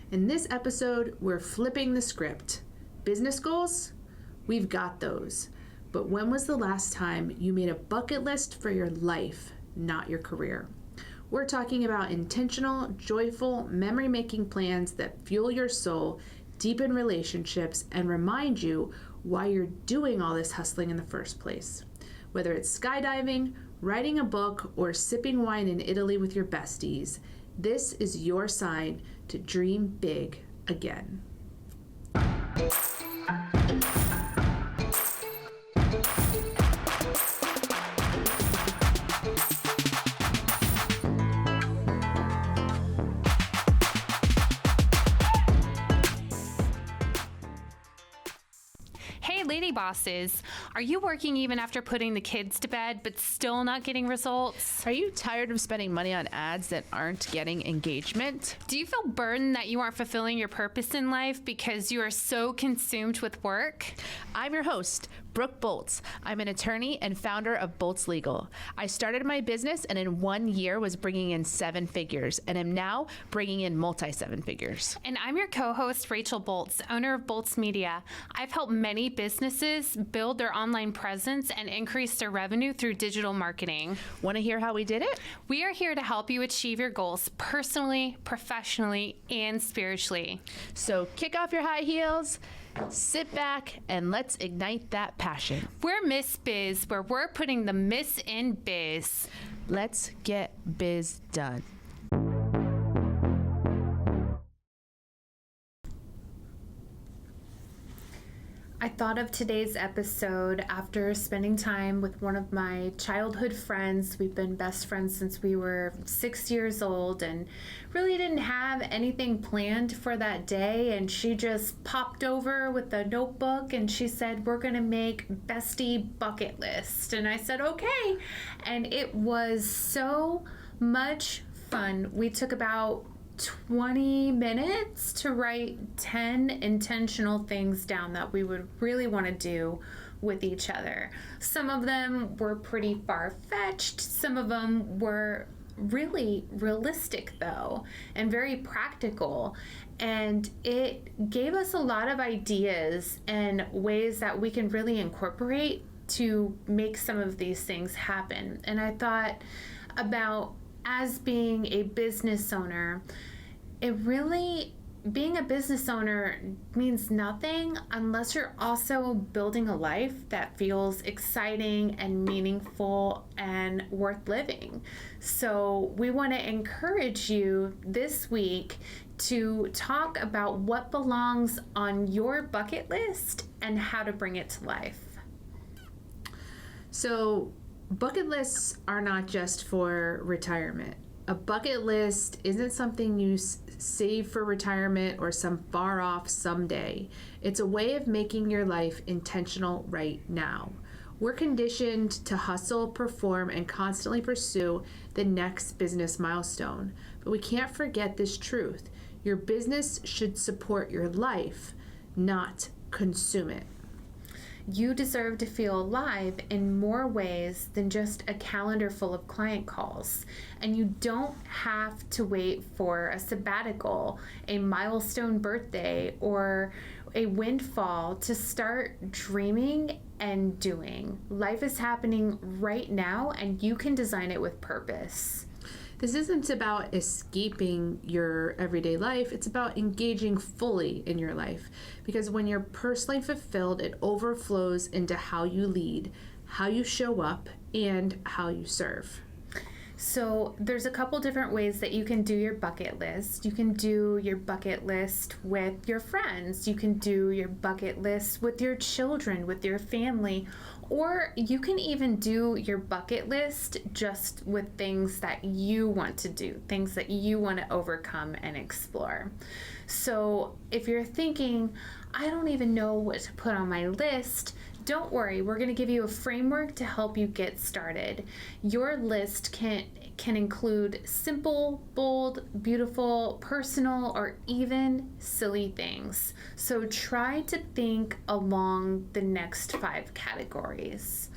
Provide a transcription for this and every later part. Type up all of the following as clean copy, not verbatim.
In this episode, we're flipping the script. Business goals? We've got those. But when was the last time you made a bucket list for your life, not your career? We're talking about intentional, joyful, memory-making plans that fuel your soul, deepen relationships, and remind you why you're doing all this hustling in the first place. Whether it's skydiving, writing a book, or sipping wine in Italy with your besties, this is your sign to dream big again. Hey, lady bosses, are you working even after putting the kids to bed but still not getting results? Are you tired of spending money on ads that aren't getting engagement? Do you feel burdened that you aren't fulfilling your purpose in life because you are so consumed with work? I'm your host, Brooke Boltz. I'm an attorney and founder of Boltz Legal. I started my business and in 1 year was bringing in 7 figures and am now bringing in multi-7 figures. And I'm your co-host, Rachel Boltz, owner of Boltz Media. I've helped many businesses build their online presence and increase their revenue through digital marketing. Want to hear how we did it? We are here to help you achieve your goals personally, professionally, and spiritually. So kick off your high heels, sit back, and let's ignite that passion. We're Miss Biz, where we're putting the Miss in biz. Let's get biz done. I thought of today's episode after spending time with one of my childhood friends. We've been best friends since we were 6 years old and really didn't have anything planned for that day. And she just popped over with a notebook and she said, "We're going to make bestie bucket list." And I said, okay. And it was so much fun. We took about 20 minutes to write 10 intentional things down that we would really want to do with each other. Some of them were pretty far-fetched. Some of them were really realistic though, and very practical. And it gave us a lot of ideas and ways that we can really incorporate to make some of these things happen. And I thought about, as being a business owner, being a business owner means nothing unless you're also building a life that feels exciting and meaningful and worth living. So we want to encourage you this week to talk about what belongs on your bucket list and how to bring it to life. So bucket lists are not just for retirement. A bucket list isn't something you save for retirement or some far off someday. It's a way of making your life intentional right now. We're conditioned to hustle, perform, and constantly pursue the next business milestone. But we can't forget this truth. Your business should support your life, not consume it. You deserve to feel alive in more ways than just a calendar full of client calls. And you don't have to wait for a sabbatical, a milestone birthday, or a windfall to start dreaming and doing. Life is happening right now, and you can design it with purpose. This isn't about escaping your everyday life. It's about engaging fully in your life. Because when you're personally fulfilled, it overflows into how you lead, how you show up, and how you serve. So there's a couple different ways that you can do your bucket list. You can do your bucket list with your friends. You can do your bucket list with your children, with your family, or you can even do your bucket list just with things that you want to do, things that you want to overcome and explore. So if you're thinking, I don't even know what to put on my list, don't worry, we're going to give you a framework to help you get started. Your list can include simple, bold, beautiful, personal, or even silly things. So try to think along the next 5 categories.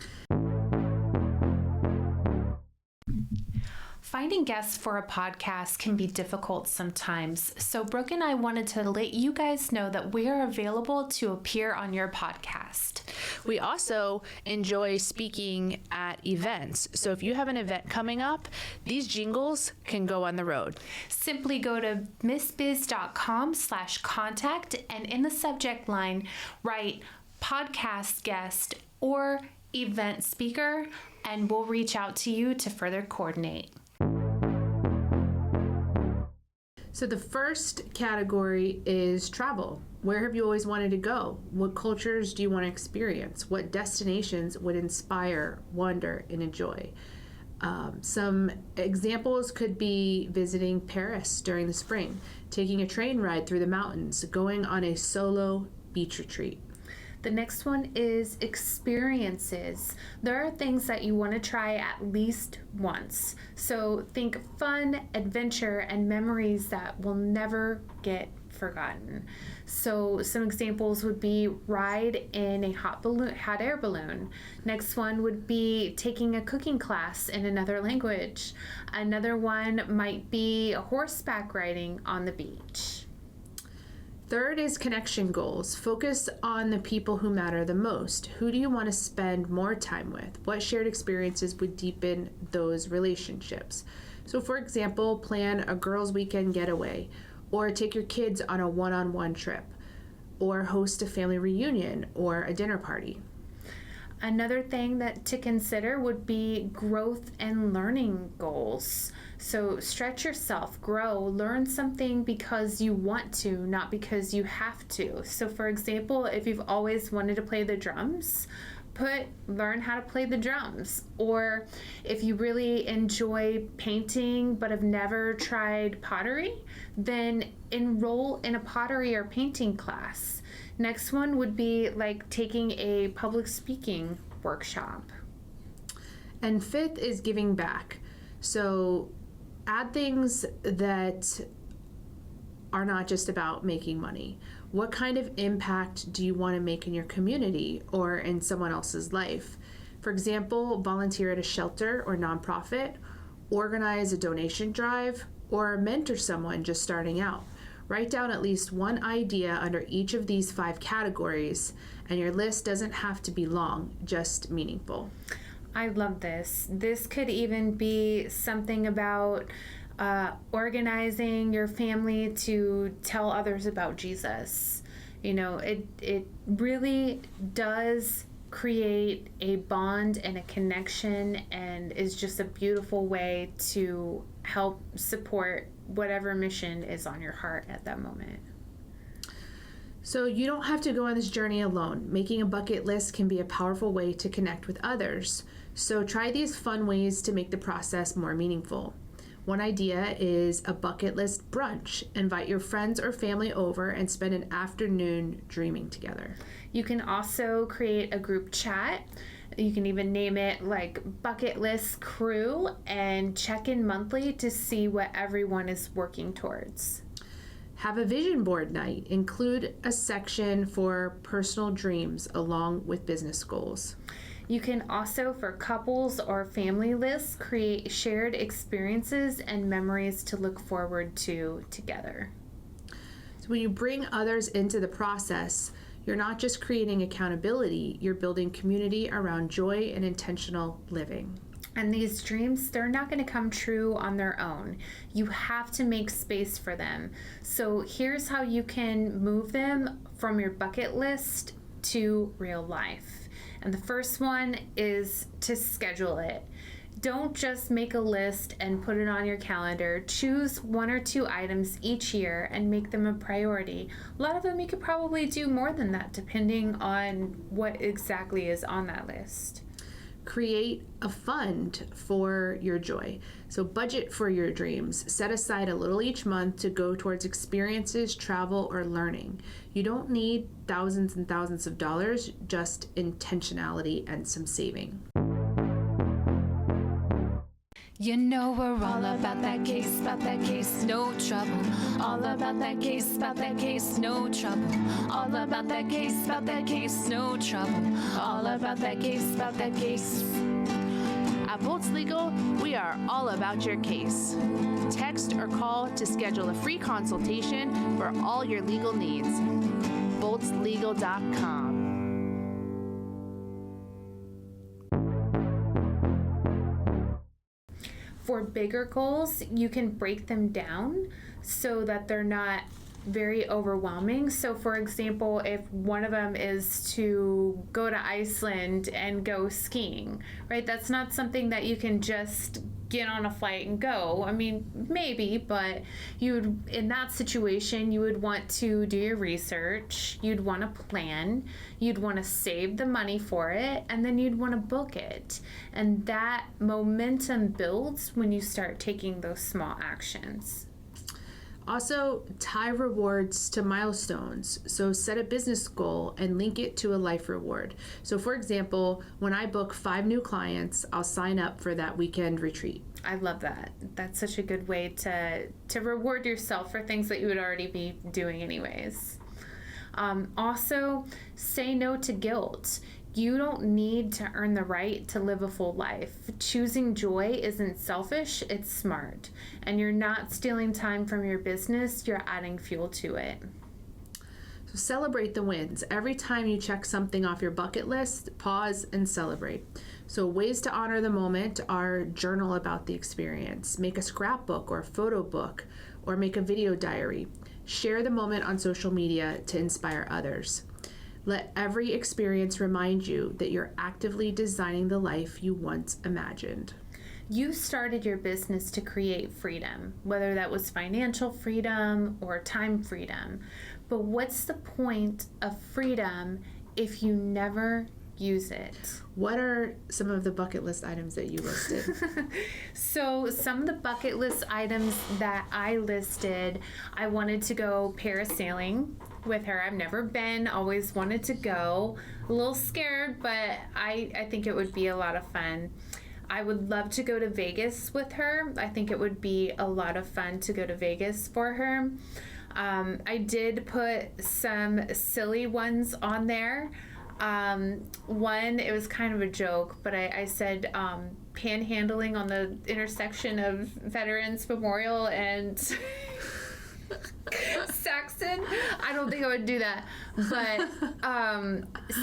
Finding guests for a podcast can be difficult sometimes, so Brooke and I wanted to let you guys know that we are available to appear on your podcast. We also enjoy speaking at events. So if you have an event coming up, these jingles can go on the road. Simply go to missbiz.com/contact and in the subject line, write podcast guest or event speaker, and we'll reach out to you to further coordinate. So the first category is travel. Where have you always wanted to go? What cultures do you want to experience? What destinations would inspire, wonder, and enjoy? Some examples could be visiting Paris during the spring, taking a train ride through the mountains, going on a solo beach retreat. The next one is experiences. There are things that you want to try at least once. So think fun, adventure, and memories that will never get forgotten. So some examples would be ride in a hot air balloon. Next one would be taking a cooking class in another language. Another one might be horseback riding on the beach. Third is connection goals. Focus on the people who matter the most. Who do you want to spend more time with? What shared experiences would deepen those relationships? So for example, plan a girls' weekend getaway, or take your kids on a one-on-one trip, or host a family reunion or a dinner party. Another thing that to consider would be growth and learning goals. So stretch yourself, grow, learn something because you want to, not because you have to. So for example, if you've always wanted to play the drums, learn how to play the drums. Or if you really enjoy painting but have never tried pottery, then enroll in a pottery or painting class. Next one would be like taking a public speaking workshop. And fifth is giving back. So add things that are not just about making money. What kind of impact do you want to make in your community or in someone else's life? For example, volunteer at a shelter or nonprofit, organize a donation drive, or mentor someone just starting out. Write down at least one idea under each of these 5 categories, and your list doesn't have to be long, just meaningful. I love this. This could even be something about organizing your family to tell others about Jesus. You know, it really does create a bond and a connection, and is just a beautiful way to help support whatever mission is on your heart at that moment. So you don't have to go on this journey alone. Making a bucket list can be a powerful way to connect with others. So try these fun ways to make the process more meaningful. One idea is a bucket list brunch. Invite your friends or family over and spend an afternoon dreaming together. You can also create a group chat. You can even name it like Bucket List Crew and check in monthly to see what everyone is working towards. Have a vision board night. Include a section for personal dreams along with business goals. You can also, for couples or family lists, create shared experiences and memories to look forward to together. So when you bring others into the process, you're not just creating accountability, you're building community around joy and intentional living. And these dreams, they're not going to come true on their own. You have to make space for them. So here's how you can move them from your bucket list to real life. And the first one is to schedule it. Don't just make a list and put it on your calendar. Choose 1 or 2 items each year and make them a priority. A lot of them you could probably do more than that depending on what exactly is on that list. Create a fund for your joy. So budget for your dreams. Set aside a little each month to go towards experiences, travel, or learning. You don't need thousands and thousands of dollars, just intentionality and some saving. You know we're all about that case, no trouble. All about that case, no trouble. All about that case, no trouble. All about that case, At Bolts Legal, we are all about your case. Text or call to schedule a free consultation for all your legal needs. boltslegal.com. For bigger goals, you can break them down so that they're not very overwhelming. So for example, if one of them is to go to Iceland and go skiing, right? That's not something that you can just get on a flight and go. I mean, maybe, but in that situation, you would want to do your research, you'd want to plan, you'd want to save the money for it, and then you'd want to book it. And that momentum builds when you start taking those small actions. Also, tie rewards to milestones. So set a business goal and link it to a life reward. So for example, when I book 5 new clients, I'll sign up for that weekend retreat. I love that. That's such a good way to reward yourself for things that you would already be doing anyways. Also, say no to guilt. You don't need to earn the right to live a full life. Choosing joy isn't selfish, it's smart. And you're not stealing time from your business, you're adding fuel to it. So celebrate the wins. Every time you check something off your bucket list, pause and celebrate. So ways to honor the moment are journal about the experience, make a scrapbook or a photo book, or make a video diary. Share the moment on social media to inspire others. Let every experience remind you that you're actively designing the life you once imagined. You started your business to create freedom, whether that was financial freedom or time freedom. But what's the point of freedom if you never use it? What are some of the bucket list items that you listed? So some of the bucket list items that I listed, I wanted to go parasailing with her. I've never been, always wanted to go. A little scared, but I think it would be a lot of fun. I would love to go to Vegas with her. I think it would be a lot of fun to go to Vegas for her. I did put some silly ones on there. One, it was kind of a joke, but I said panhandling on the intersection of Veterans Memorial and Saxon. I don't think I would do that, but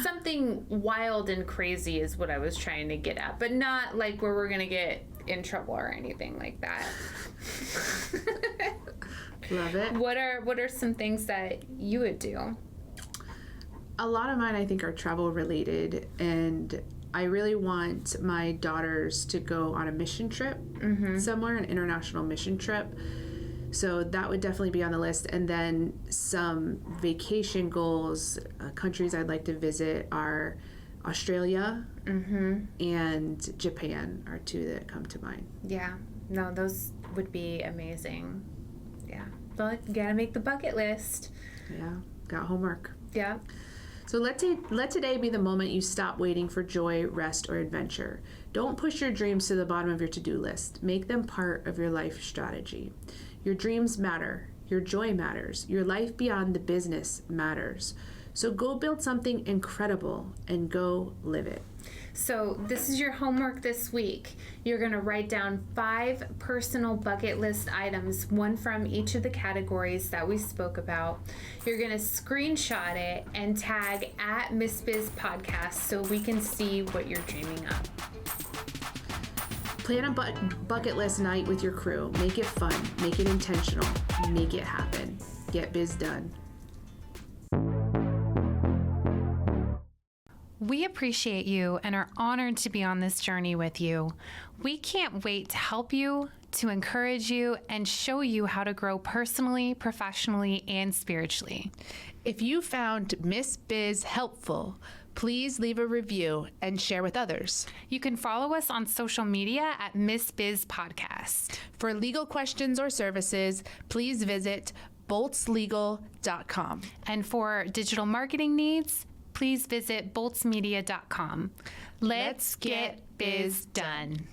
something wild and crazy is what I was trying to get at, but not like where we're gonna get in trouble or anything like that. Love it. What are some things that you would do? A lot of mine, I think, are travel related, and I really want my daughters to go on a mission trip somewhere, an international mission trip. So that would definitely be on the list. And then some vacation goals, countries I'd like to visit are Australia and Japan are 2 that come to mind. Yeah, no, those would be amazing. Yeah, but you gotta make the bucket list. Yeah, got homework. Yeah. So let today be the moment you stop waiting for joy, rest, or adventure. Don't push your dreams to the bottom of your to-do list. Make them part of your life strategy. Your dreams matter. Your joy matters. Your life beyond the business matters. So go build something incredible and go live it. So this is your homework this week. You're going to write down 5 personal bucket list items, one from each of the categories that we spoke about. You're going to screenshot it and tag at Miss Biz Podcast so we can see what you're dreaming up. Plan a bucket list night with your crew. Make it fun. Make it intentional. Make it happen. Get biz done. We appreciate you and are honored to be on this journey with you. We can't wait to help you, to encourage you, and show you how to grow personally, professionally, and spiritually. If you found Miss Biz helpful, please leave a review and share with others. You can follow us on social media at Miss Biz Podcast. For legal questions or services, please visit boltslegal.com. And for digital marketing needs, please visit boltsmedia.com. Let's get biz done.